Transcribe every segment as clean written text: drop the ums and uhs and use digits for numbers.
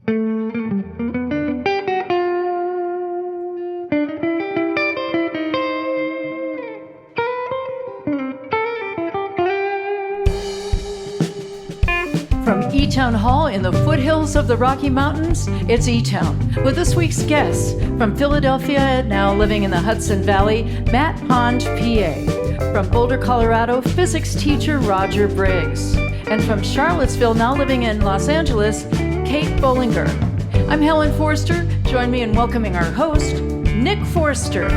From eTown Hall in the foothills of the Rocky Mountains, it's eTown, with this week's guests from Philadelphia, now living in the Hudson Valley, Matt Pond, PA. From Boulder, Colorado, physics teacher Roger Briggs. And from Charlottesville, now living in Los Angeles, Kate Bollinger. I'm Helen Forster. Join me in welcoming our host, Nick Forster.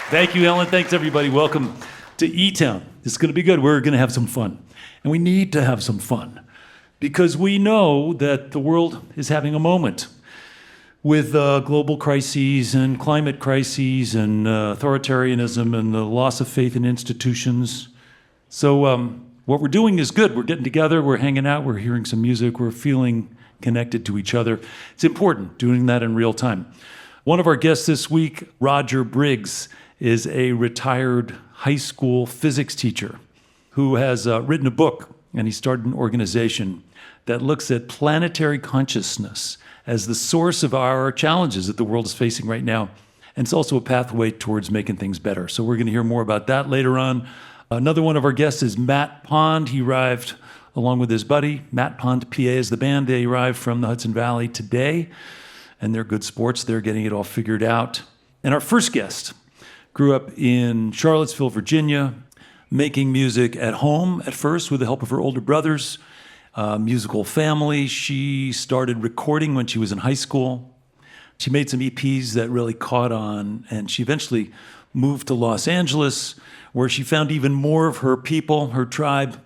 Thank you, Ellen. Thanks, everybody. Welcome to eTown. It's going to be good. We're going to have some fun. And we need to have some fun because we know that the world is having a moment with global crises and climate crises and authoritarianism and the loss of faith in institutions. So what we're doing is good. We're getting together. We're hanging out. We're hearing some music. We're feeling connected to each other. It's important doing that in real time. One of our guests this week, Roger Briggs, is a retired high school physics teacher who has written a book, and he started an organization that looks at planetary consciousness as the source of our challenges that the world is facing right now. And it's also a pathway towards making things better. So we're going to hear more about that later on. Another one of our guests is Matt Pond. He arrived along with his buddy. Matt Pond, PA is the band. They arrived from the Hudson Valley today, and they're good sports. They're getting it all figured out. And our first guest grew up in Charlottesville, Virginia, making music at home at first with the help of her older brothers. Musical family. She started recording when she was in high school. She made some EPs that really caught on, and she eventually moved to Los Angeles, where she found even more of her people, her tribe.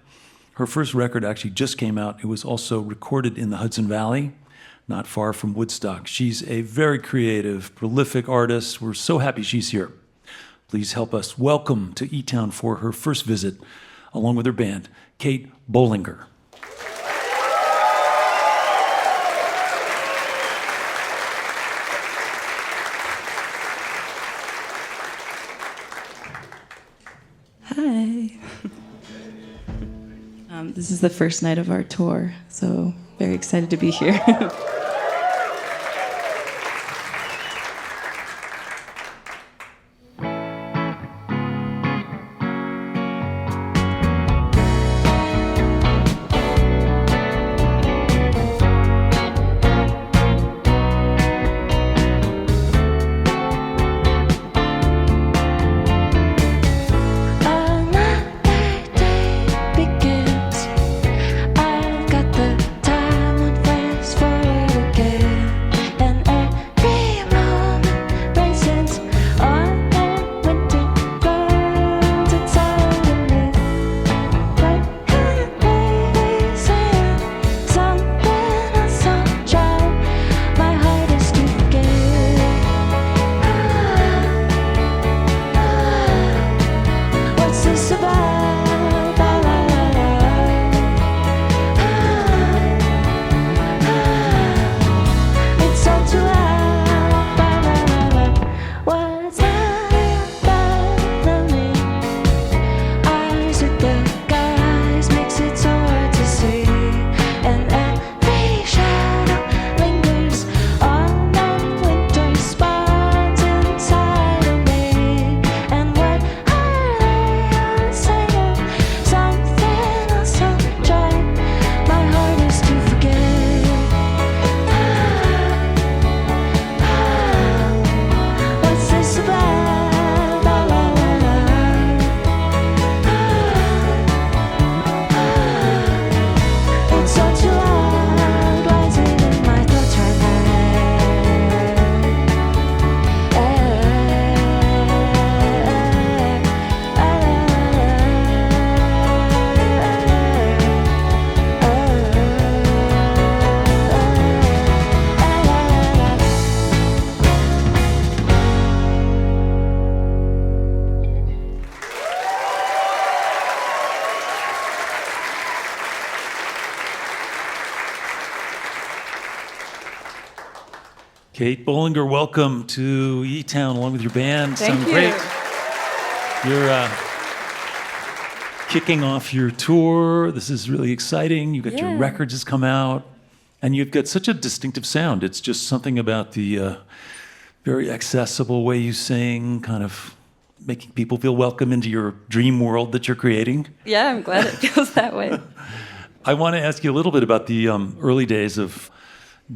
Her first record actually just came out. It was also recorded in the Hudson Valley, not far from Woodstock. She's a very creative, prolific artist. We're so happy she's here. Please help us welcome to eTown for her first visit, along with her band, Kate Bollinger. Hi. This is the first night of our tour, so very excited to be here. Kate Bollinger, welcome to eTown along with your band. Thank Sound you. great. You're kicking off your tour. This is really exciting. You got your records has come out, and you've got such a distinctive sound. It's just something about the very accessible way you sing, kind of making people feel welcome into your dream world that you're creating. Yeah, I'm glad it feels that way. I want to ask you a little bit about the early days of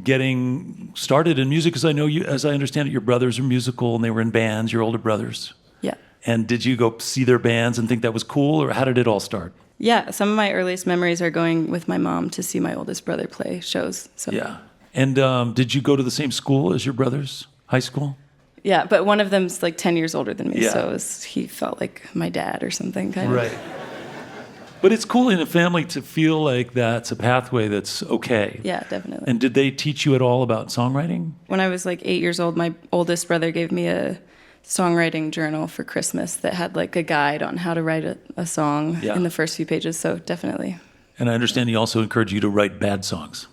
getting started in music, because I know you, as I understand it, your brothers are musical and they were in bands, your older brothers. Yeah. And did you go see their bands and think that was cool, or how did it all start? Yeah, some of my earliest memories are going with my mom to see my oldest brother play shows. So. Yeah. And did you go to the same school as your brothers? High school? Yeah, but one of them's like 10 years older than me, Yeah. so he felt like my dad or something, kind of. Right. But it's cool in a family to feel like that's a pathway that's okay. Yeah, definitely. And did they teach you at all about songwriting? When I was like 8 years old, my oldest brother gave me a songwriting journal for Christmas that had like a guide on how to write a song in the first few pages, so definitely. And I understand he also encouraged you to write bad songs.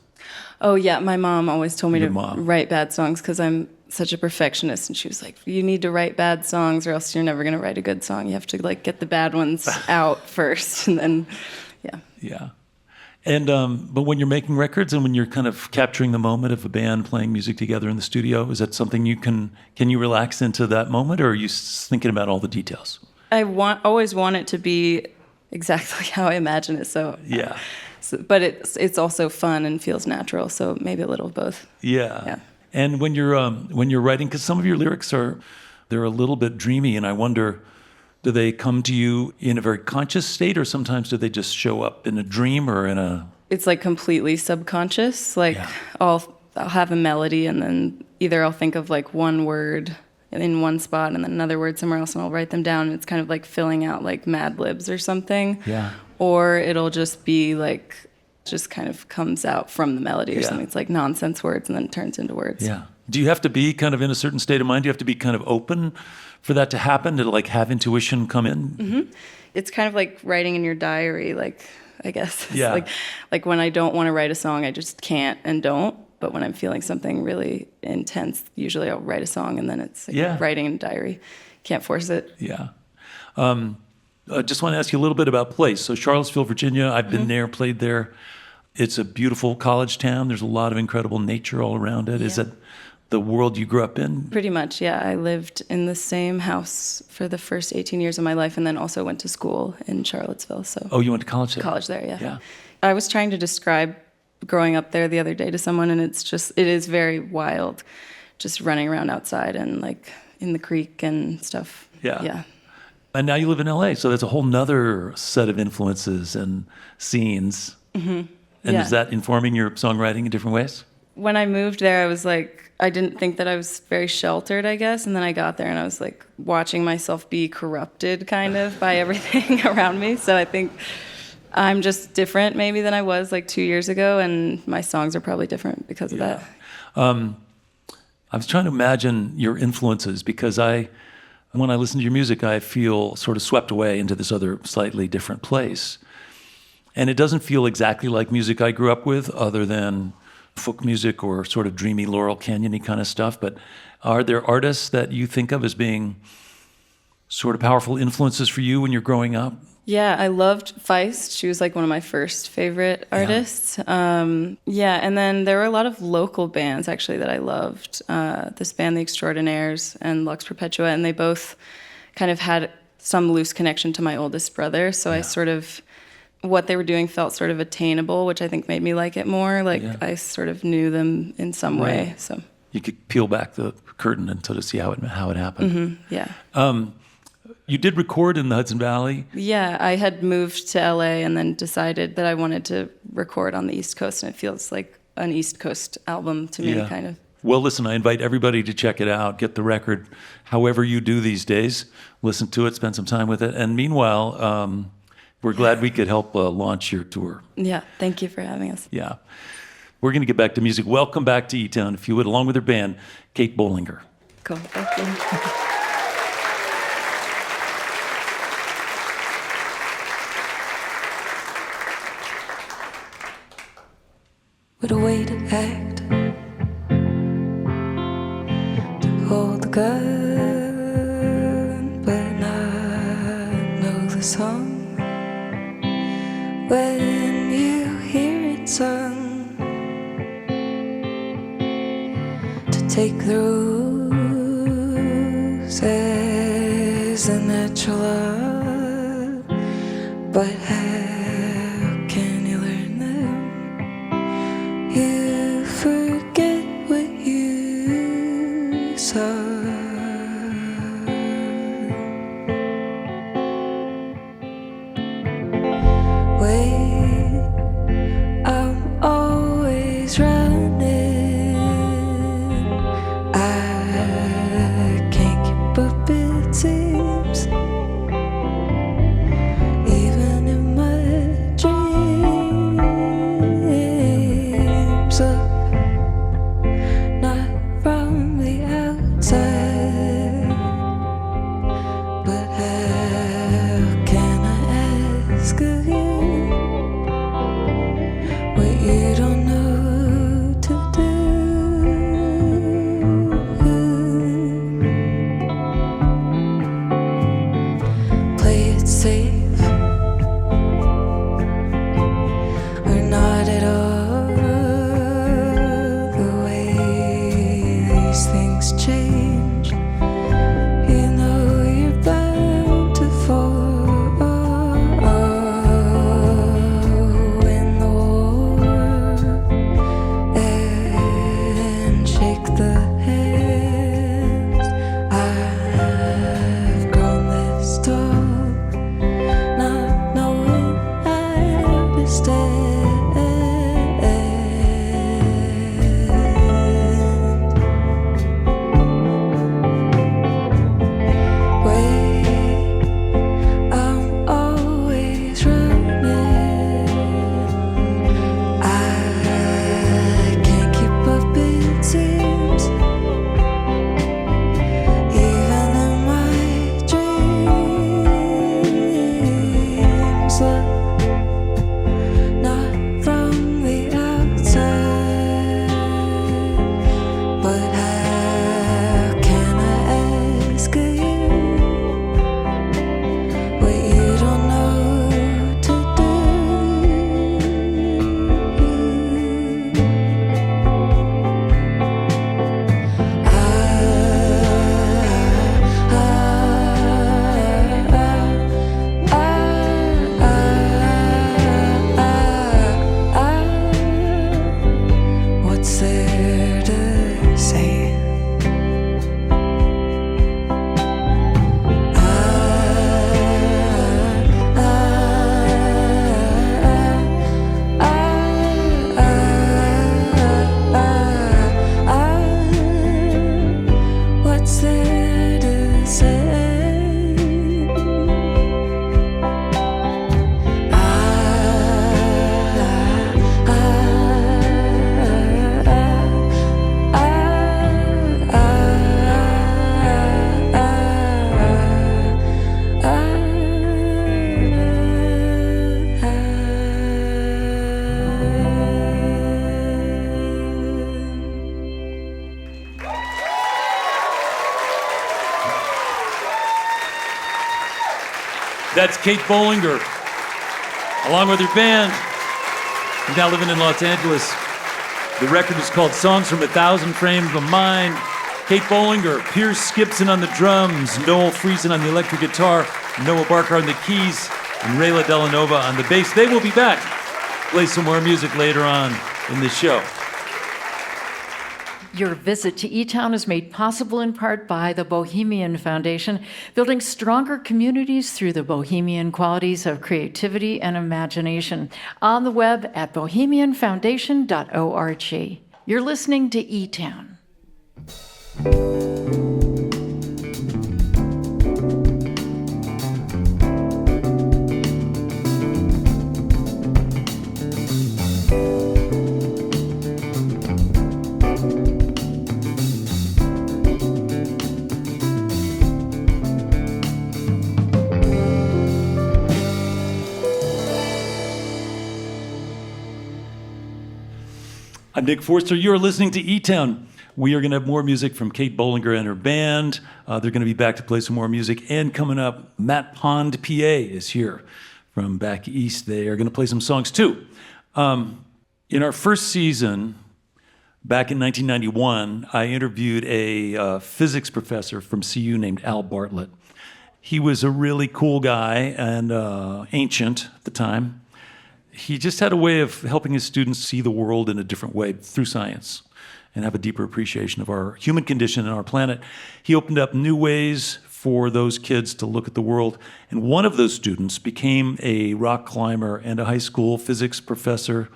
Oh yeah, my mom always told me Your to mom. write bad songs because I'm such a perfectionist, and she was like, you need to write bad songs or else you're never going to write a good song. You have to like get the bad ones out first, and then Yeah. And but when you're making records and when you're kind of capturing the moment of a band playing music together in the studio, is that something you can you relax into that moment, or are you thinking about all the details? I always want it to be exactly how I imagine it, so Yeah. but it's also fun and feels natural, so maybe a little of both. Yeah. And when you're writing, because some of your lyrics they're a little bit dreamy, and I wonder, do they come to you in a very conscious state, or sometimes do they just show up in a dream or in a? It's like completely subconscious. Like I'll have a melody, and then either I'll think of like one word in one spot and then another word somewhere else, and I'll write them down. And it's kind of like filling out like Mad Libs or something. Yeah. Or it'll just be like, just kind of comes out from the melody or something. It's like nonsense words and then it turns into words. Yeah. Do you have to be kind of in a certain state of mind? Do you have to be kind of open for that to happen, to like have intuition come in? Mm-hmm. It's kind of like writing in your diary, like, I guess. It's Yeah. like when I don't want to write a song, I just can't and don't. But when I'm feeling something really intense, usually I'll write a song, and then it's like writing in a diary. Can't force it. Yeah. I just want to ask you a little bit about place. So Charlottesville, Virginia, I've been there, played there. It's a beautiful college town. There's a lot of incredible nature all around it. Yeah. Is that the world you grew up in? Pretty much, yeah. I lived in the same house for the first 18 years of my life, and then also went to school in Charlottesville. So. Oh, you went to college there? College there, yeah. Yeah. I was trying to describe growing up there the other day to someone, and it is very wild, just running around outside and like in the creek and stuff. Yeah. Yeah. And now you live in LA, so that's a whole nother set of influences and scenes. Mm-hmm. And is that informing your songwriting in different ways? When I moved there, I was like, I didn't think that I was very sheltered, I guess. And then I got there and I was like watching myself be corrupted kind of by everything around me. So I think I'm just different maybe than I was like 2 years ago. And my songs are probably different because of that. I was trying to imagine your influences, because when I listen to your music, I feel sort of swept away into this other slightly different place. And it doesn't feel exactly like music I grew up with, other than folk music or sort of dreamy Laurel Canyon-y kind of stuff. But are there artists that you think of as being sort of powerful influences for you when you're growing up? Yeah, I loved Feist. She was like one of my first favorite artists. Yeah, and then there were a lot of local bands actually that I loved. This band, The Extraordinaires and Lux Perpetua, and they both kind of had some loose connection to my oldest brother. So I sort of, what they were doing felt sort of attainable, which I think made me like it more. Like I sort of knew them in some way. So you could peel back the curtain and sort of see how it happened. Mm-hmm, yeah. You did record in the Hudson Valley. Yeah, I had moved to LA and then decided that I wanted to record on the East Coast, and it feels like an East Coast album to me, kind of. Well, listen, I invite everybody to check it out, get the record, however you do these days. Listen to it, spend some time with it. And meanwhile, we're glad we could help launch your tour. Yeah, thank you for having us. Yeah. We're going to get back to music. Welcome back to eTown, if you would, along with her band, Kate Bollinger. Cool, thank you. What a way to act, to hold the gun, but not know the song. when you hear it sung, to take the roses and natural love, but how can you learn them? You forget what you saw. Wait, I'm always running. I can't keep up, it seems. Even in my dreams, look, not from the outside, but how can I ask of you what you don't know to do? Play it safe or not at all. The way these things change, you know you're bound to fall in the war and shake the hands. I've grown this tall, not knowing how to stand. Wait, I'm always running. I can't keep up, it seems. Even in my dreams, look, not from the outside, but how can I ask of you what you don't know to do? What's there to say? What's there to say? That's Kate Bollinger, along with her band. She's now living in Los Angeles. The record is called Songs from a Thousand Frames of Mind. Kate Bollinger, Pierce Skipson on the drums, Noel Friesen on the electric guitar, Noah Barker on the keys, and Rayla Delanova on the bass. They will be back. Play some more music later on in the show. Your visit to eTown is made possible in part by the Bohemian Foundation, building stronger communities through the bohemian qualities of creativity and imagination. On the web at bohemianfoundation.org. You're listening to eTown. I'm Nick Forster. You're listening to eTown. We are going to have more music from Kate Bollinger and her band. They're going to be back to play some more music. And coming up, Matt Pond, PA, is here from back east. They are going to play some songs too. In our first season, back in 1991, I interviewed a physics professor from CU named Al Bartlett. He was a really cool guy and ancient at the time. He just had a way of helping his students see the world in a different way through science and have a deeper appreciation of our human condition and our planet. He opened up new ways for those kids to look at the world. And one of those students became a rock climber and a high school physics professor.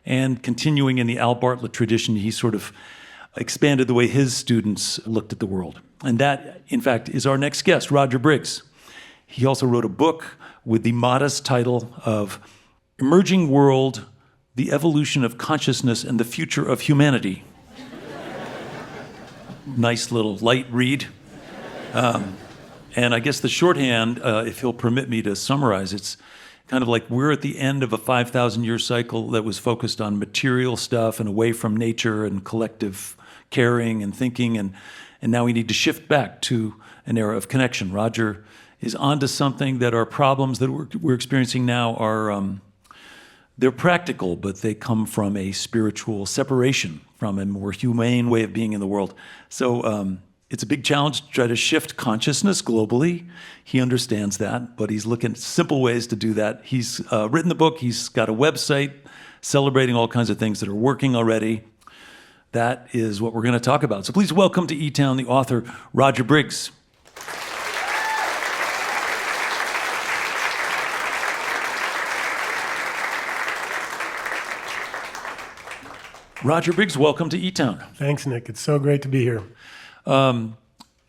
And continuing in the Al Bartlett tradition, he sort of expanded the way his students looked at the world. And that, in fact, is our next guest, Roger Briggs. He also wrote a book with the modest title of Emerging World, The Evolution of Consciousness and the Future of Humanity. Nice little light read. And I guess the shorthand, if he'll permit me to summarize, it's kind of like we're at the end of a 5,000-year cycle that was focused on material stuff and away from nature and collective caring and thinking, and now we need to shift back to an era of connection. Roger is onto something that our problems that we're experiencing now are, they're practical, but they come from a spiritual separation from a more humane way of being in the world. So it's a big challenge to try to shift consciousness globally. He understands that, but he's looking at simple ways to do that. He's written the book. He's got a website celebrating all kinds of things that are working already. That is what we're going to talk about. So please welcome to eTown the author, Roger Briggs. Roger Briggs, welcome to eTown. Thanks, Nick. It's so great to be here.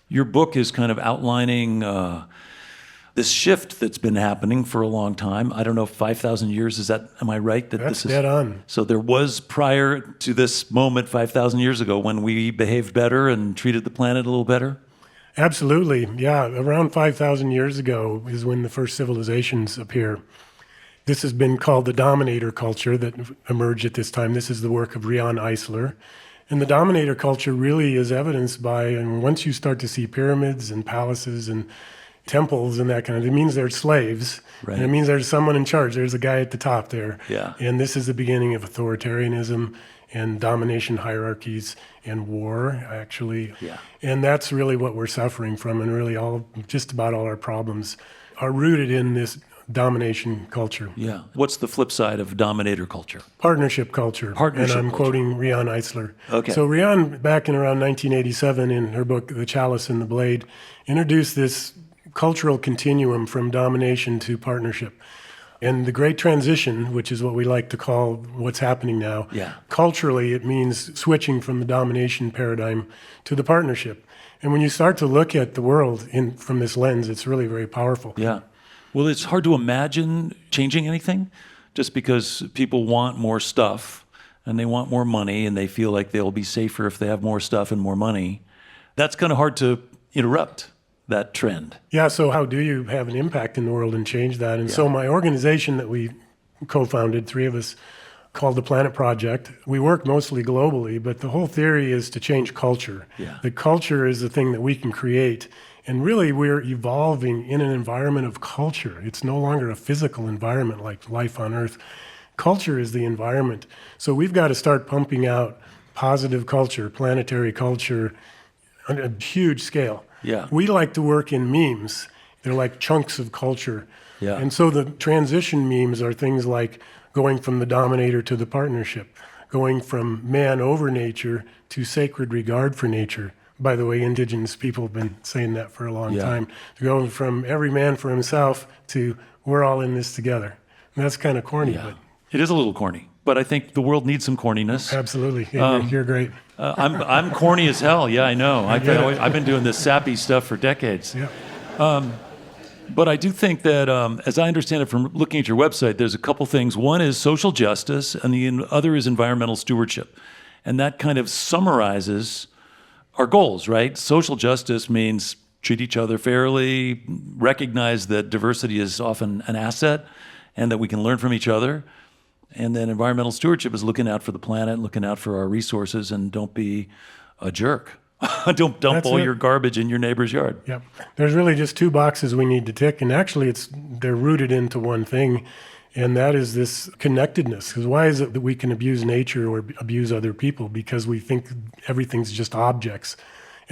Your book is kind of outlining this shift that's been happening for a long time. I don't know, 5,000 years, am I right? That's dead on. So there was, prior to this moment 5,000 years ago, when we behaved better and treated the planet a little better? Absolutely, yeah. Around 5,000 years ago is when the first civilizations appear. This has been called the dominator culture that emerged at this time. This is the work of Rian Eisler. And the dominator culture really is evidenced by, and once you start to see pyramids and palaces and temples and that kind of, it means there's slaves. Right. And it means there's someone in charge. There's a guy at the top there. Yeah. And this is the beginning of authoritarianism and domination hierarchies and war, actually. Yeah. And that's really what we're suffering from, and really just about all our problems are rooted in this domination culture. Yeah. What's the flip side of dominator culture? Partnership culture. Partnership And I'm culture. quoting Rian Eisler. Okay. So Rian, back in around 1987, in her book, The Chalice and the Blade, introduced this cultural continuum from domination to partnership. And the Great Transition, which is what we like to call what's happening now, Yeah. culturally it means switching from the domination paradigm to the partnership. And when you start to look at the world from this lens, it's really very powerful. Yeah. Well, it's hard to imagine changing anything just because people want more stuff and they want more money and they feel like they'll be safer if they have more stuff and more money. That's kind of hard to interrupt that trend. Yeah, so how do you have an impact in the world and change that? And so my organization that we co-founded, three of us, called the Planet Project, we work mostly globally, but the whole theory is to change culture. Yeah. The culture is the thing that we can create. And really, we're evolving in an environment of culture. It's no longer a physical environment like life on Earth. Culture is the environment. So we've got to start pumping out positive culture, planetary culture, on a huge scale. Yeah. We like to work in memes. They're like chunks of culture. Yeah. And so the transition memes are things like going from the dominator to the partnership, going from man over nature to sacred regard for nature. By the way, indigenous people have been saying that for a long time. To go from every man for himself to we're all in this together. And that's kind of corny, Yeah. It is a little corny, but I think the world needs some corniness. but absolutely. You're great. I'm corny as hell. Yeah, I know. I've been doing this sappy stuff for decades. Yeah. But I do think that, as I understand it from looking at your website, there's a couple things. One is social justice, and the other is environmental stewardship. And that kind of summarizes our goals, right? Social justice means treat each other fairly, recognize that diversity is often an asset, and that we can learn from each other. And then environmental stewardship is looking out for the planet, looking out for our resources, and don't be a jerk. Don't dump That's all it. your garbage in your neighbor's yard. Yep. There's really just two boxes we need to tick, and actually they're rooted into one thing, and that is this connectedness. Because why is it that we can abuse nature or abuse other people? Because we think everything's just objects.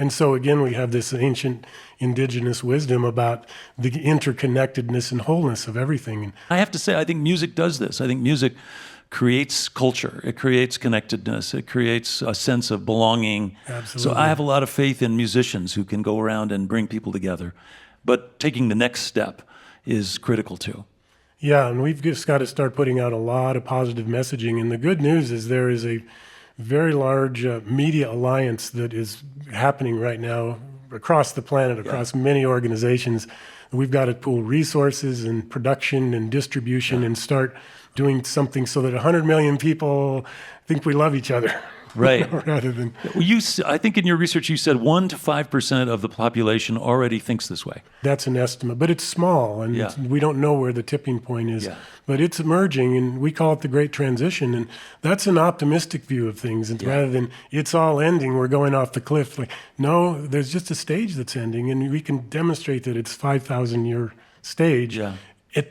And so again, we have this ancient indigenous wisdom about the interconnectedness and wholeness of everything. And I have to say, I think music does this. I think music creates culture. It creates connectedness. It creates a sense of belonging. Absolutely. So I have a lot of faith in musicians who can go around and bring people together. But taking the next step is critical too. yeah, and we've just got to start putting out a lot of positive messaging. And the good news is there is a very large media alliance that is happening right now across the planet, across many organizations. We've got to pool resources and production and distribution and start doing something so that 100 million people think we love each other. Right. Rather than, Well, I think in your research you said 1 to 5% of the population already thinks this way. that's an estimate, but it's small and Yeah. we don't know where the tipping point is. Yeah. But it's emerging and we call it the Great Transition. And that's an optimistic view of things. And rather than it's all ending, we're going off the cliff. Like, no, there's just a stage that's ending and we can demonstrate that it's 5,000 year stage. Yeah.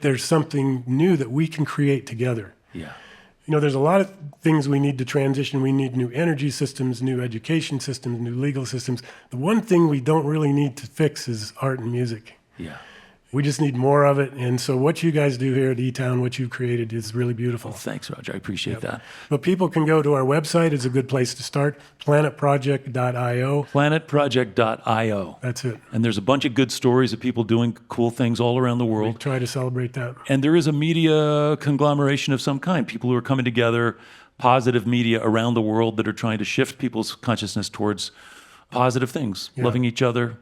There's something new that we can create together. Yeah. You know, there's a lot of things we need to transition. We need new energy systems, new education systems, new legal systems. The one thing we don't really need to fix is art and music. Yeah. We just need more of it. And so what you guys do here at eTown, what you've created is really beautiful. Thanks, Roger. I appreciate that. But people can go to our website. It's a good place to start, planetproject.io. Planetproject.io. That's it. And there's a bunch of good stories of people doing cool things all around the We world. try to celebrate that. And there is a media conglomeration of some kind, people who are coming together, positive media around the world that are trying to shift people's consciousness towards positive things, loving each other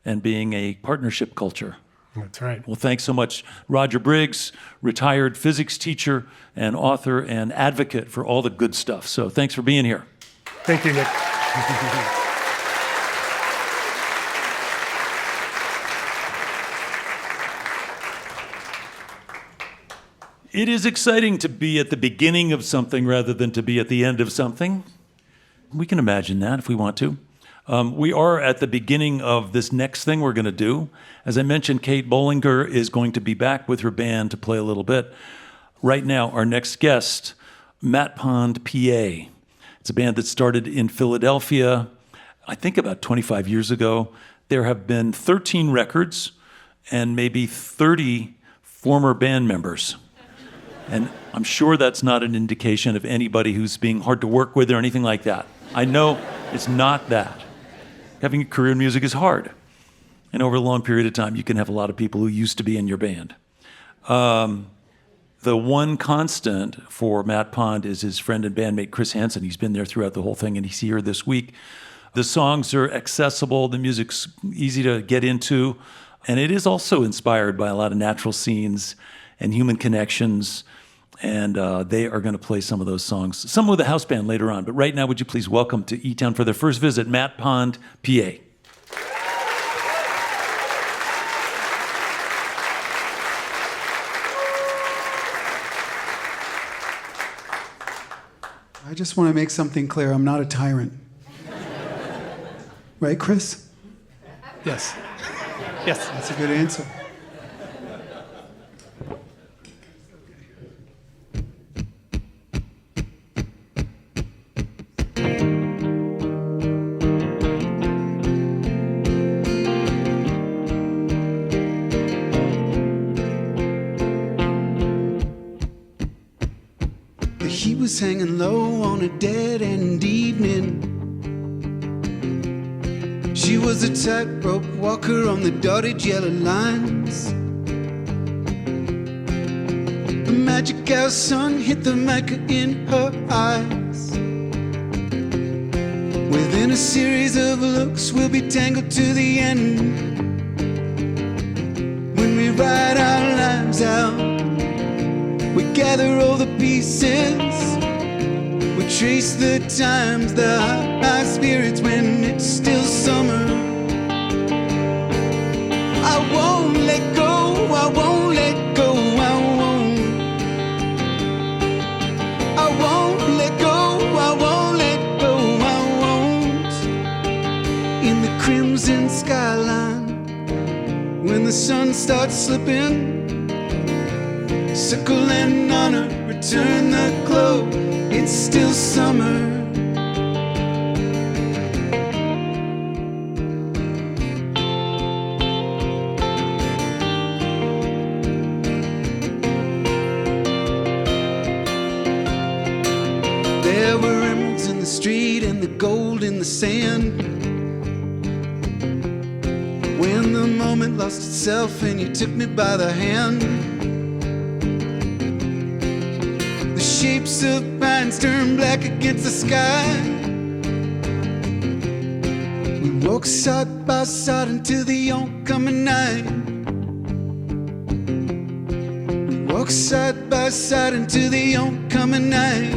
and being a partnership culture. That's right. Well, thanks so much, Roger Briggs, retired physics teacher and author and advocate for all the good stuff. So thanks for being here. Thank you, Nick. It is exciting to be at the beginning of something rather than to be at the end of something. We can imagine that if we want to. We are at the beginning of this next thing we're going to do. As I mentioned, Kate Bollinger is going to be back with her band to play a little bit. Right now, our next guest, Matt Pond, PA. It's a band that started in Philadelphia, I think about 25 years ago. There have been 13 records and maybe 30 former band members. And I'm sure that's not an indication of anybody who's being hard to work with or anything like that. I know it's not that. Having a career in music is hard. And over a long period of time, you can have a lot of people who used to be in your band. The one constant for Matt Pond is his friend and bandmate, Chris Hansen. He's been there throughout the whole thing, and he's here this week. The songs are accessible. The music's easy to get into. And it is also inspired by a lot of natural scenes and human connections. And they are going to play some of those songs, some with a house band later on. But right now, would you please welcome to eTown for their first visit, Matt Pond, PA. I just want to make something clear. I'm not a tyrant. Right, Chris? Yes. Yes. That's a good answer. The heat was hanging low on a dead-end evening. She was a tightrope walker on the dotted yellow lines. The magic hour sun hit the mica in her eyes. Within a series of looks, we'll be tangled to the end. When we write our lives out, we gather all the pieces. We trace the times, the high spirits when it's still summer. I won't let go, I won't let go, I won't. I won't let go, I won't let go, I won't. the sun starts slipping, circle and honor, return the glow. It's still summer. There were emeralds in the street and the gold in the sand. When the moment lost itself and you took me by the hand, the shapes of pines turned black against the sky. We walked side by side into the oncoming night. We walked side by side into the oncoming night.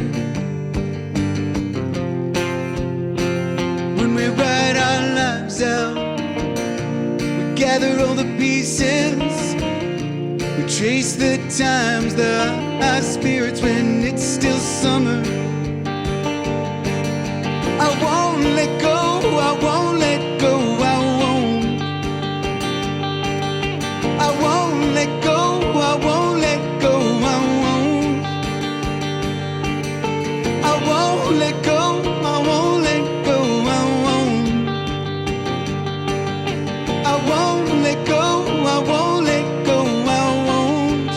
When we write our lives out, gather all the pieces, we trace the times, the high spirits when it's still summer. I won't let go, I won't let go, I won't. I won't let go, I won't let go, I won't. I won't let go, I won't let go, I won't. I won't let go, I won't let go, I won't.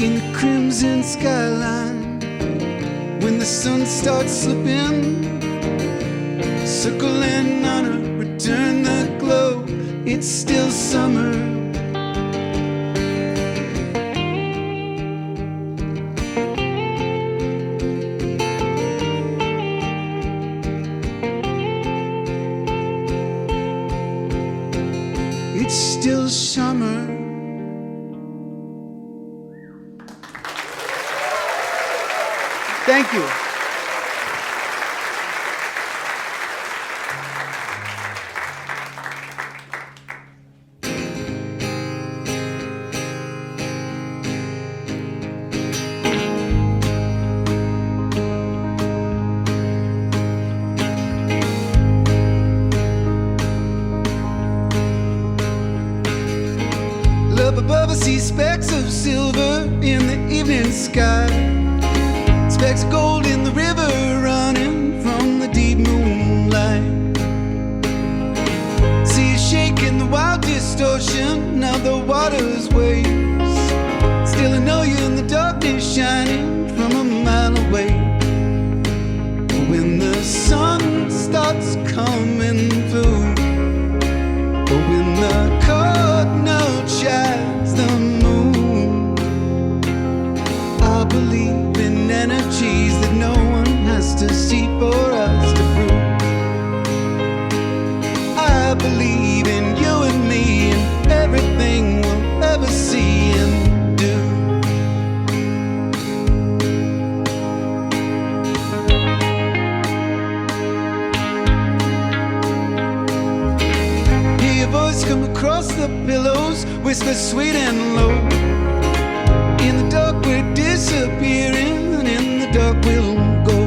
In the crimson skyline, when the sun starts slipping, circle and honor, return the glow. It's still summer. It's still summer. Thank you. Up above, I see specks of silver in the evening sky, specks of gold in the river running from the deep moonlight. See you shaking the wild distortion of the water's waves. Still I know you in the darkness shining from a mile away. When the sun starts coming through, when the cardinal chides the moon, I believe in energies that no one has to see for us to prove. I believe in you and me and everything we'll ever see and do. Voice come across the pillows, whisper sweet and low. In the dark we're disappearing, and in the dark we'll go.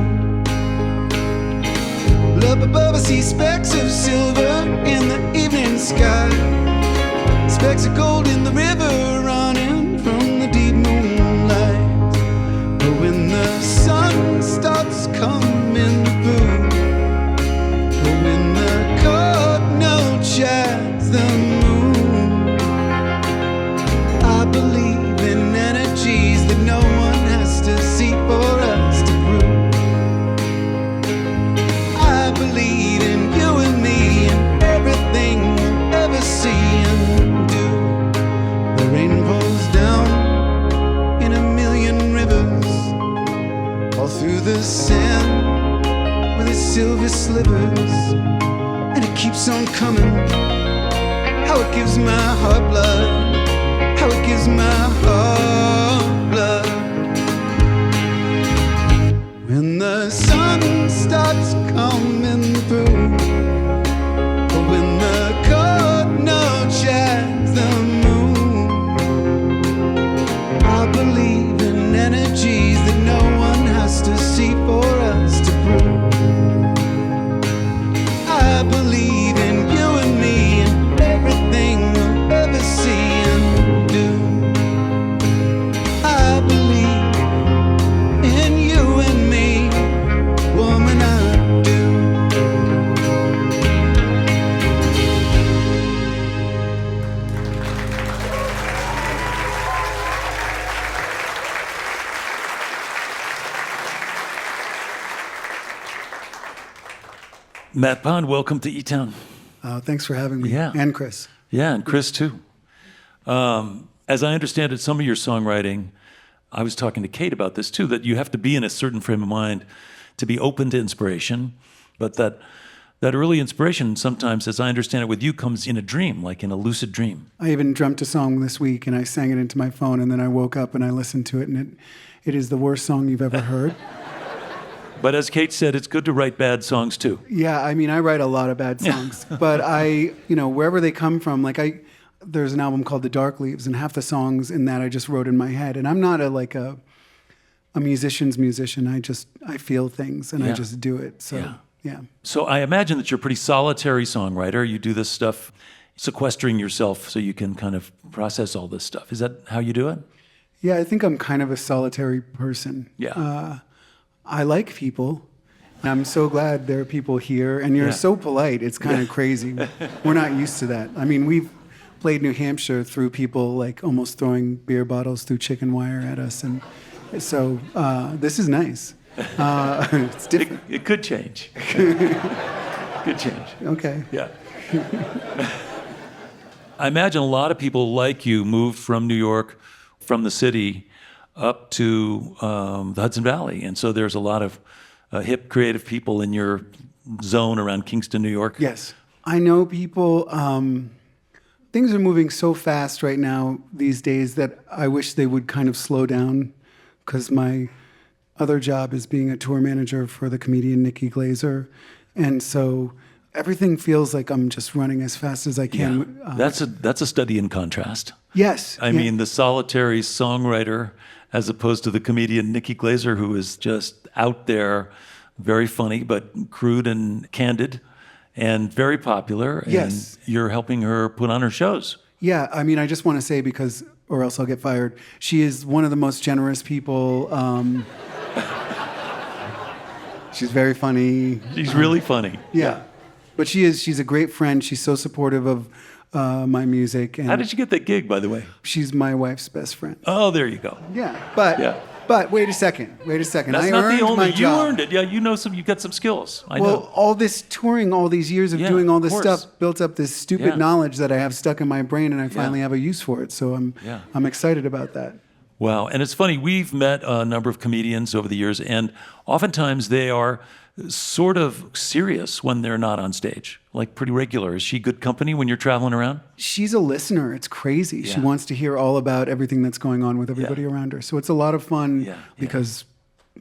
Up above I see specks of silver in the evening sky, specks of gold in the river running from the deep moonlight. But when the sun starts coming through, when the cardinal chides the moon, I believe in energies that no one has to see for us to prove. I believe in you and me and everything we'll ever see and do. The rain falls down in a million rivers, all through the sand with its silver slivers. And it keeps on coming. How it gives my heart blood, how it gives my heart blood. When the sun starts coming through, or when the cardinal chides the moon, I believe in energies that no one has to see for us to prove. I believe in you and me and everything we'll ever Matt Pond, welcome to eTown. Thanks for having me. Yeah. And Chris. Yeah, and Chris too. As I understand it, some of your songwriting, I was talking to Kate about this too, that you have to be in a certain frame of mind to be open to inspiration, but that early inspiration sometimes, as I understand it with you, comes in a dream, like in a lucid dream. I even dreamt a song this week and I sang it into my phone and then I woke up and I listened to it and it is the worst song you've ever heard. But as Kate said, it's good to write bad songs too. Yeah, I mean, I write a lot of bad songs, but wherever they come from, there's an album called The Dark Leaves and half the songs in that I just wrote in my head. And I'm not a musician's musician. I feel things and I just do it. So, yeah. So I imagine that you're a pretty solitary songwriter. You do this stuff sequestering yourself so you can kind of process all this stuff. Is that how you do it? Yeah, I think I'm kind of a solitary person. Yeah. I like people. And I'm so glad there are people here. And you're so polite. It's kind of crazy. We're not used to that. I mean, we've played New Hampshire through people like almost throwing beer bottles through chicken wire at us. And so this is nice. It's different. It could change. Could change. Okay. Yeah. I imagine a lot of people like you moved from New York, from the city, up to the Hudson Valley. And so there's a lot of hip, creative people in your zone around Kingston, New York. Yes. I know people. Things are moving so fast right now these days that I wish they would kind of slow down because my other job is being a tour manager for the comedian Nikki Glazer. And so everything feels like I'm just running as fast as I can. Yeah. That's a study in contrast. Yes. I mean, the solitary songwriter as opposed to the comedian Nikki Glazer, who is just out there, very funny, but crude and candid and very popular. Yes. And you're helping her put on her shows. Yeah, I mean, I just want to say because, or else I'll get fired, she is one of the most generous people. She's very funny. She's really funny. Yeah. But she's a great friend. She's so supportive of my music. And How did you get that gig, by the way? she's my wife's best friend. Oh, there you go. Yeah. Yeah. But wait a second. That's I not earned the only. my You job. earned it. Yeah, you got some skills. I Well, know. all this touring, all these years of doing all of this course. stuff built up this stupid Yeah. knowledge that I have stuck in my brain and I finally have a use for it. So I'm excited about that. Wow. And it's funny, we've met a number of comedians over the years, and oftentimes they are sort of serious when they're not on stage, like pretty regular. Is she good company when you're traveling around? She's a listener. It's crazy. She Yeah. wants to hear all about everything that's going on with everybody around her. So it's a lot of fun because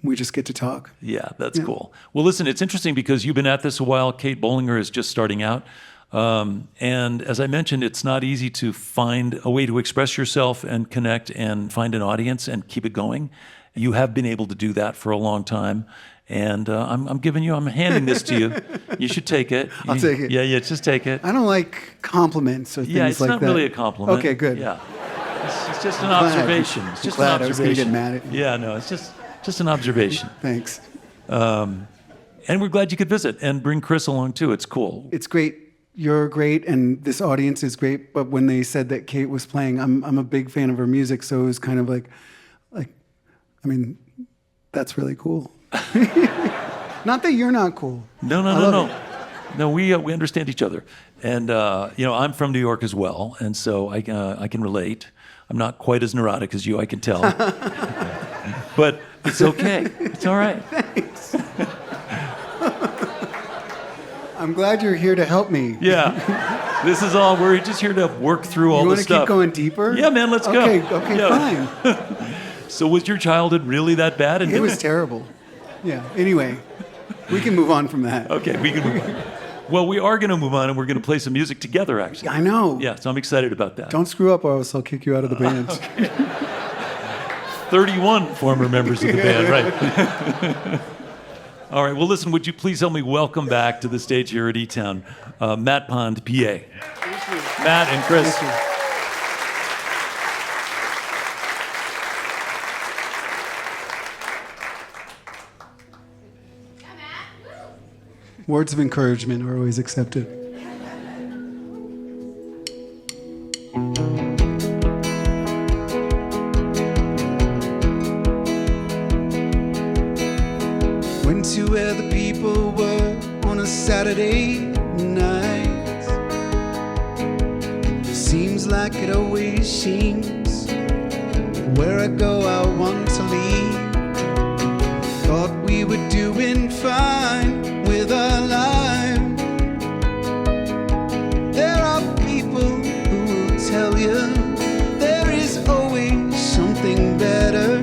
we just get to talk. Yeah, that's cool. Well, listen, it's interesting because you've been at this a while. Kate Bollinger is just starting out. And as I mentioned, it's not easy to find a way to express yourself and connect and find an audience and keep it going. You have been able to do that for a long time. And I'm handing this to you. You should take it. I'll take it. Yeah, just take it. I don't like compliments or things Yeah, it's like not that. really a compliment. Okay, good. Yeah. It's just an Glad. observation. It's just Glad an I was gonna observation. get mad at you. Yeah, no, it's just an observation. Thanks. And we're glad you could visit and bring Chris along too. It's cool. It's great. You're great, and this audience is great. But when they said that Kate was playing, I'm a big fan of her music, so it was kind of like, I mean, that's really cool. Not that you're not cool. No. No, we understand each other. And, I'm from New York as well, and so I can relate. I'm not quite as neurotic as you, I can tell. But it's okay. It's all right. Thanks. I'm glad you're here to help me. Yeah. This is all, we're just here to work through all You the want to stuff. keep going deeper? Yeah, man, let's go. Okay, Yeah. fine. So was your childhood really that bad? It was terrible. Yeah, anyway, we can move on from that. Okay, we can move on. Well, we are going to move on, and we're going to play some music together, actually. I know. Yeah, so I'm excited about that. Don't screw up or else I'll kick you out of the band. 31 former members of the band, right. All right, well, listen, would you please help me welcome back to the stage here at eTown, Matt Pond, PA. Matt and Chris. Thank you. Words of encouragement are always accepted. Went to where the people were on a Saturday night. Seems like it always seems. Where I go, I want to leave. Thought we were doing fine with our lives. There are people who will tell you there is always something better.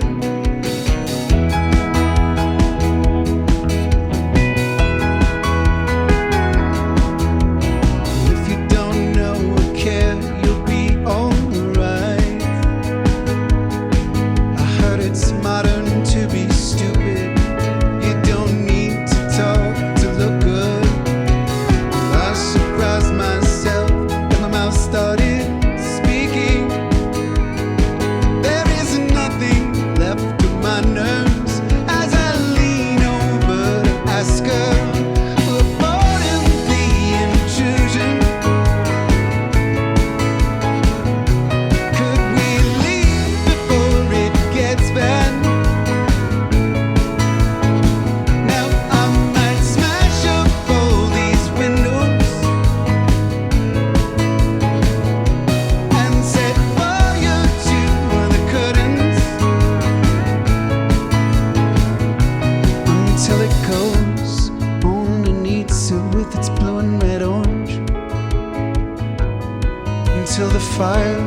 Until the fire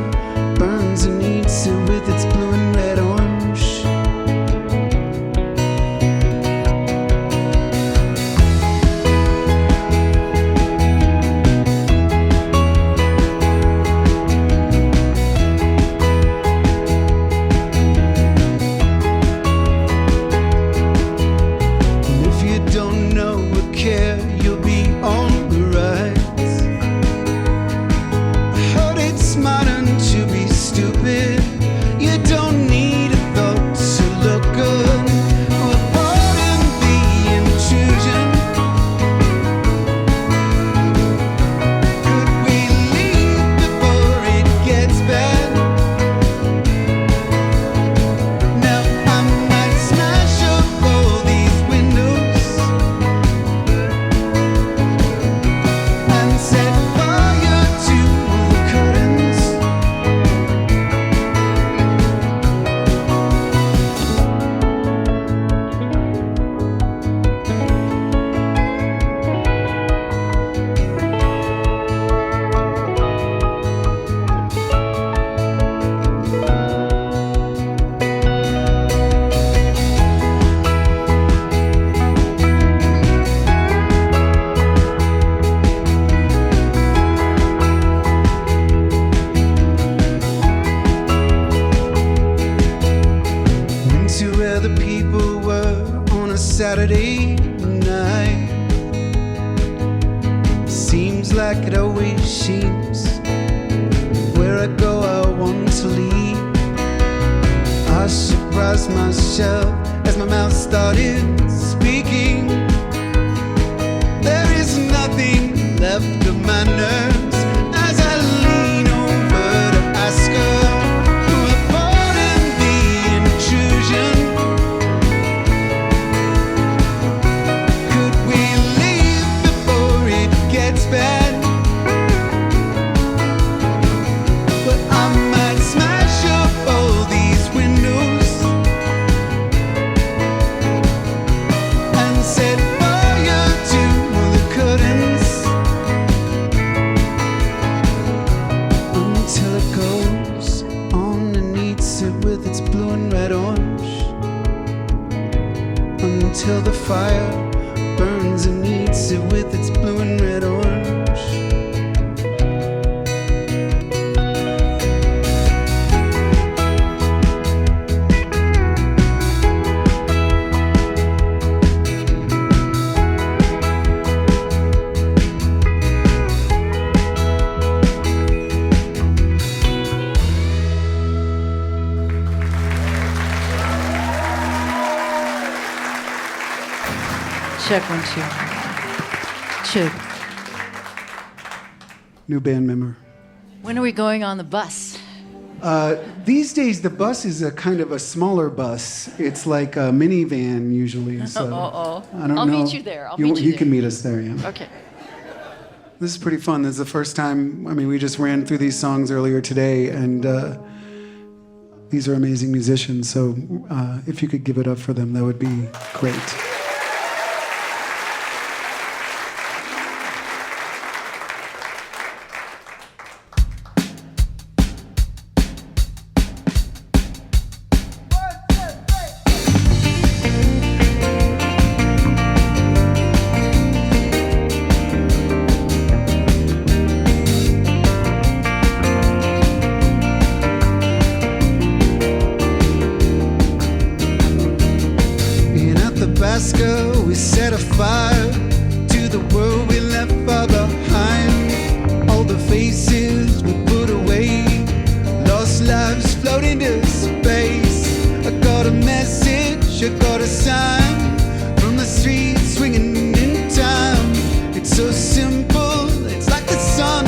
burns and eats it with its blue and red orange. And if you don't know or care, you'll be on the right. It's modern to be stupid. You don't need a thought to look good. Avoiding the intrusion. Could we leave before it gets bad? Now I might smash up all these windows and set fire to the curtains. Into where the people were on a Saturday night. Seems like it always seems. Where I go, I want to leave. I surprised myself as my mouth started speaking. There is nothing left of my nerves as I lean over to ask her. Could we leave before it gets bad? But I might smash up all these windows and set fire to the curtains until it goes on and eats it with its blue and red orange. Until the fire burns and eats it with its blue and red orange. Check 1, 2. 2. New band member. When are we going on the bus? These days, the bus is a kind of a smaller bus. It's like a minivan usually. So I don't know. I'll meet you there. I'll meet you You there. can meet us there, yeah. Okay. This is pretty fun. This is the first time. I mean, we just ran through these songs earlier today, and these are amazing musicians. So if you could give it up for them, that would be great. We set a fire to the world we left far behind. All the faces we put away, lost lives floating to space. I got a message, I got a sign from the street swinging in time. It's so simple, it's like the sun,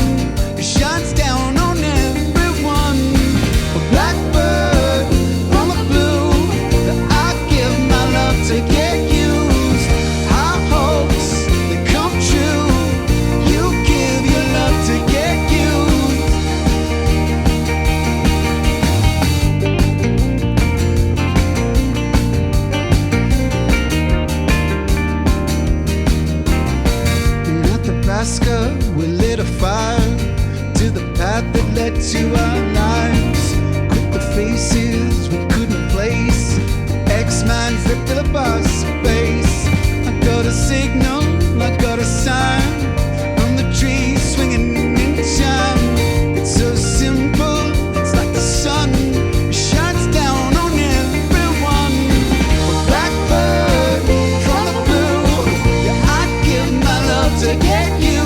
it shines down on everyone. A blackbird from the blue that I give my love to get you. We lit a fire to the path that led to our lives. Quit the faces we couldn't place, X-minds that fill up our space. I got a signal, I got a sign from the trees swinging in time. It's so simple, it's like the sun, it shines down on everyone. A blackbird from the blue, yeah, I'd give my love to get you.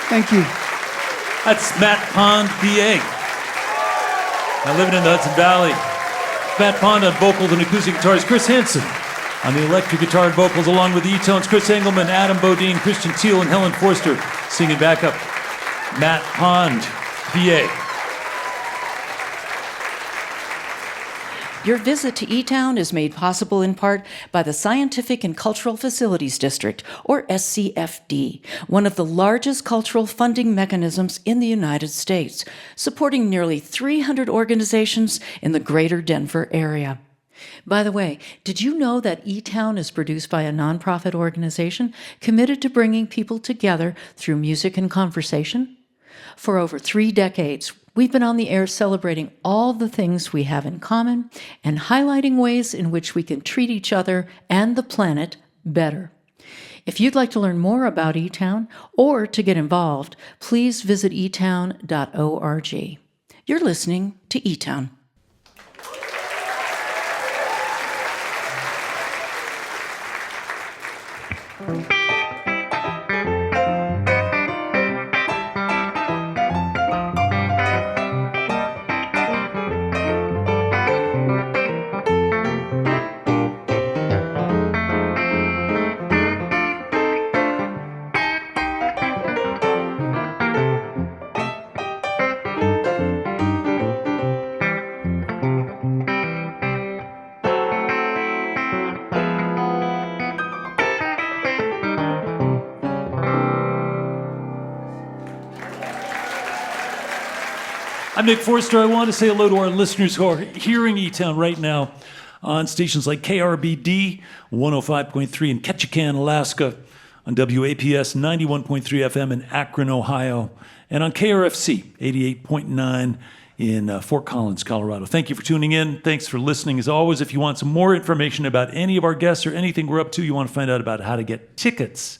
Thank you. That's Matt Pond, PA. Now living in the Hudson Valley. Matt Pond on vocals and acoustic guitars. Chris Hansen on the electric guitar and vocals, along with the eTones. Chris Engelman, Adam Bodine, Christian Thiel, and Helen Forster singing backup. Matt Pond, PA. Your visit to eTown is made possible in part by the Scientific and Cultural Facilities District, or SCFD, one of the largest cultural funding mechanisms in the United States, supporting nearly 300 organizations in the greater Denver area. By the way, did you know that eTown is produced by a nonprofit organization committed to bringing people together through music and conversation? For over 3 decades, we've been on the air celebrating all the things we have in common and highlighting ways in which we can treat each other and the planet better. If you'd like to learn more about eTown or to get involved, please visit etown.org. You're listening to eTown. I'm Nick Forster. I want to say hello to our listeners who are hearing eTown right now on stations like KRBD 105.3 in Ketchikan, Alaska, on WAPS 91.3 FM in Akron, Ohio, and on KRFC 88.9 in Fort Collins, Colorado. Thank you for tuning in. Thanks for listening. As always, if you want some more information about any of our guests or anything we're up to, you want to find out about how to get tickets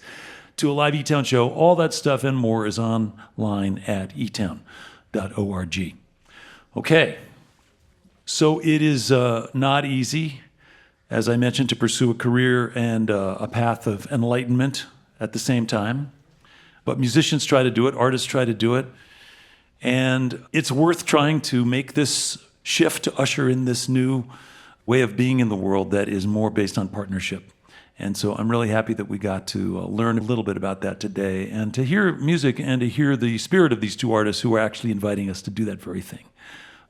to a live eTown show, all that stuff and more is online at eTown.org. Okay, so it is not easy, as I mentioned, to pursue a career and a path of enlightenment at the same time. But musicians try to do it, artists try to do it, and it's worth trying to make this shift to usher in this new way of being in the world that is more based on partnership. And so I'm really happy that we got to learn a little bit about that today and to hear music and to hear the spirit of these two artists who are actually inviting us to do that very thing.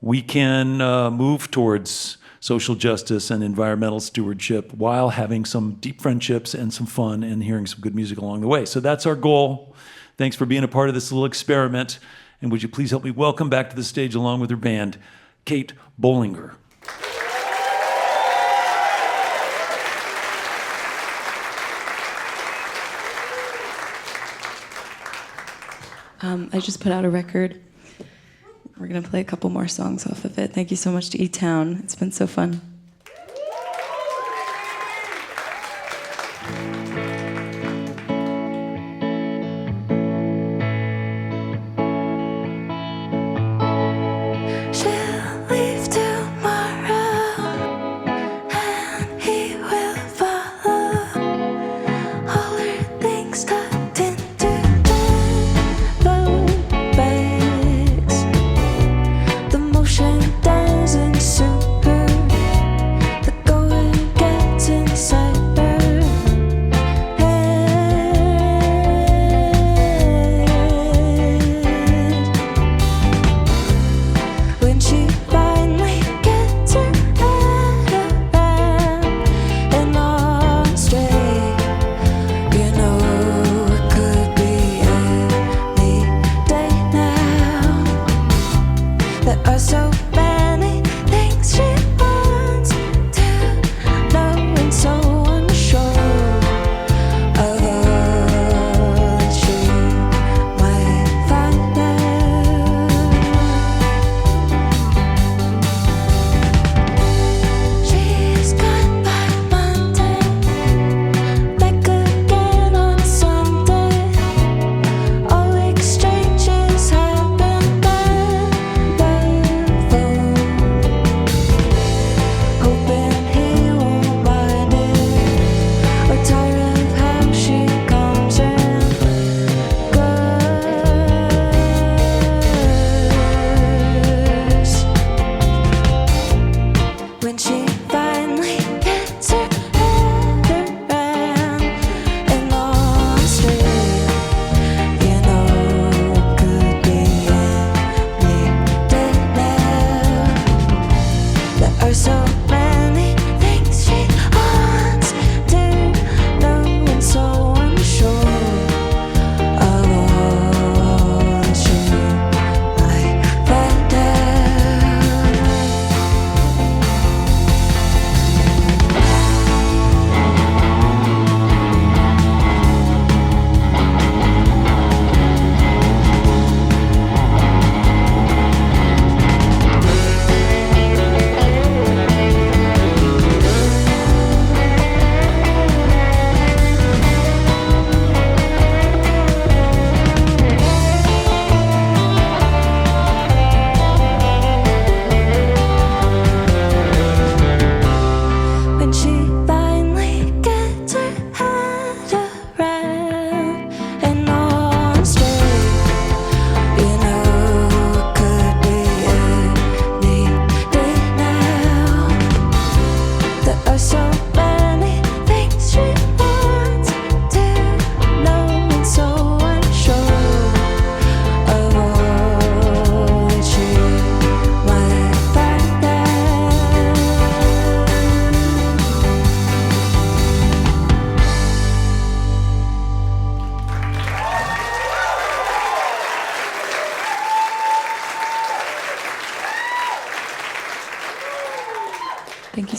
We can move towards social justice and environmental stewardship while having some deep friendships and some fun and hearing some good music along the way. So that's our goal. Thanks for being a part of this little experiment. And would you please help me welcome back to the stage along with her band, Kate Bollinger. I just put out a record. We're going to play a couple more songs off of it. Thank you so much to eTown. It's been so fun. She'll leave tomorrow, and he will follow. All her things tucked into duffel bags. The motion doesn't suit her.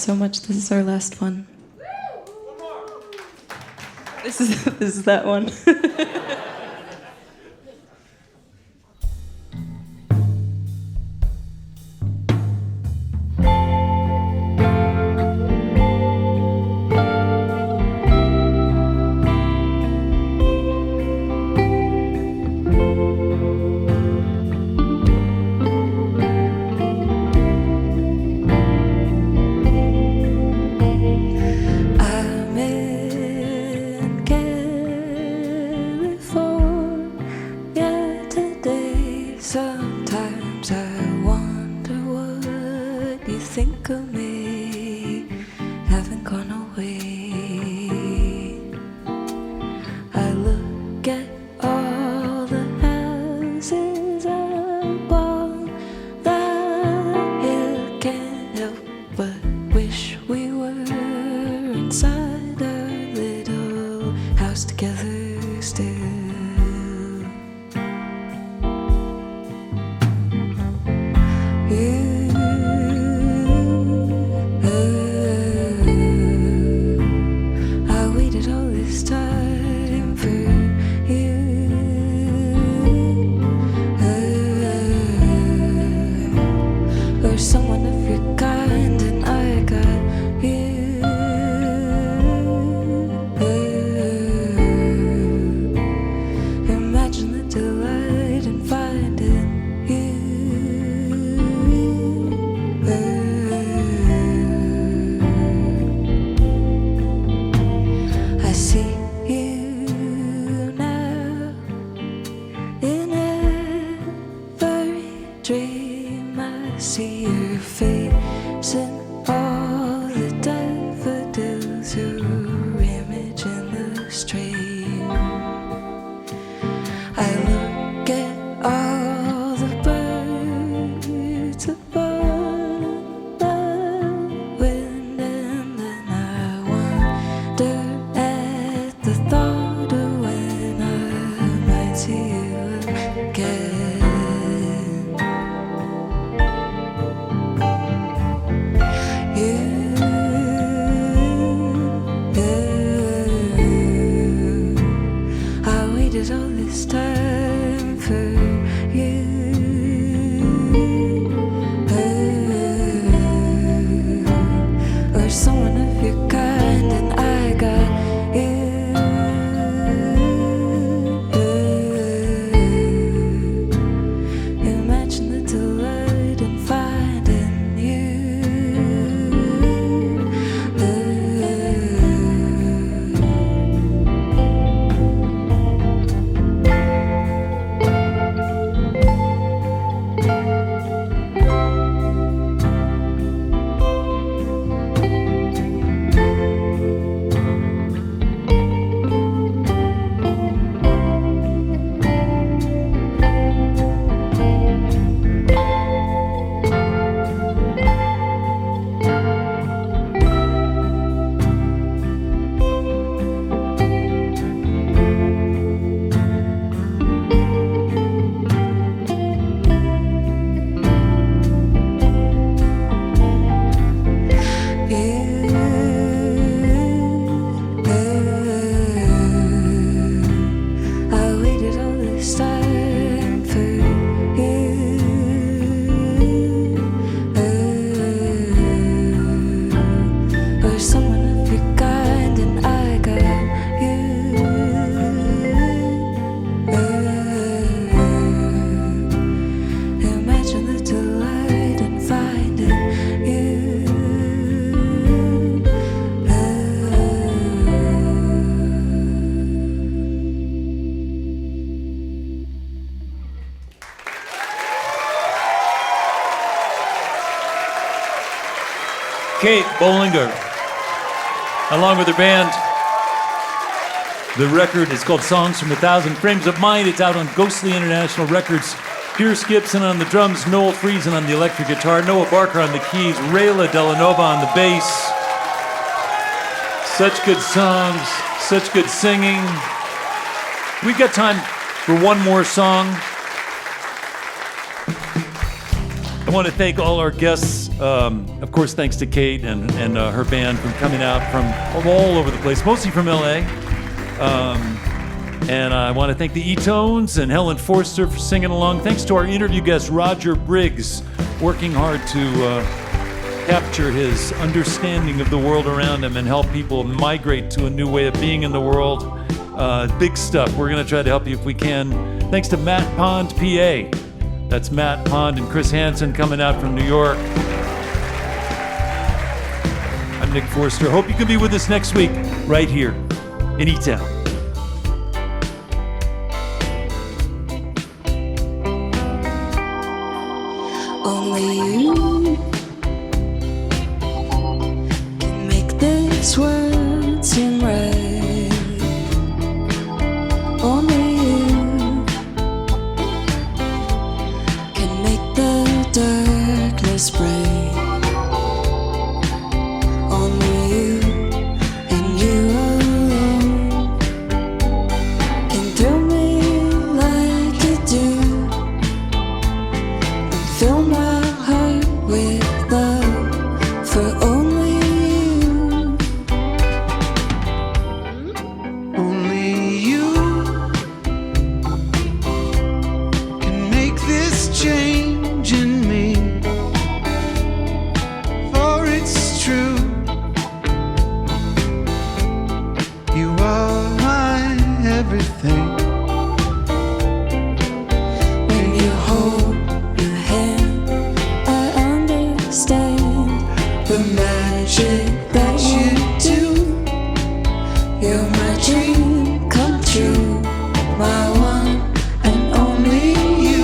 so much. This is our last one. This is that one. I'm in California today. Sometimes I wonder what you think of me. Haven't gone away. I look at all the houses upon the hill. Can't help but wish we were inside our little house together still. You, I waited all this time for you. Or someone of your kind, and I got you. Imagine the delight in finding you. I see you now in every dream. I see your face in all the daffodils, your image in the stream. I look at all the birds upon the wind, and then I wonder at the thought of when I might see you again. I waited all this time for you. Or someone of your kind, and I got you. Imagine the delight in finding you. I waited all this time for you. Or someone of your kind, and I got you. Imagine the delight in finding you. Kate Bollinger, along with her band. The record is called Songs from 1,000 Frames of Mind. It's out on Ghostly International Records. Pierce Gibson on the drums, Noel Friesen on the electric guitar, Noah Barker on the keys, Rayla Delanova on the bass. Such good songs, such good singing. We've got time for one more song. I want to thank all our guests. Of course, thanks to Kate and her band for coming out from all over the place, mostly from LA. And I want to thank the eTones and Helen Forster for singing along. Thanks to our interview guest, Roger Briggs, working hard to capture his understanding of the world around him and help people migrate to a new way of being in the world. Big stuff. We're going to try to help you if we can. Thanks to Matt Pond, PA. That's Matt Pond and Chris Hansen coming out from New York. I'm Nick Forster. Hope you can be with us next week right here in eTown. Only you can make this world seem right. Only you can make the darkness bright. Only you and you alone can thrill me like you do and fill my heart with love for only you. Only you can make this change in me, for it's true. You are my everything. When you hold my hand, I understand the magic that you do. You're my dream come true, my one and only you.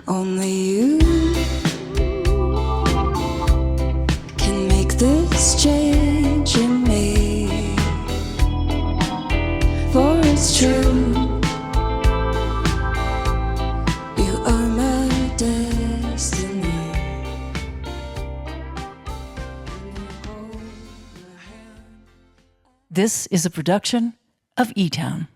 Only you can make this change in me, for it's true. You are my destiny. This is a production of eTown.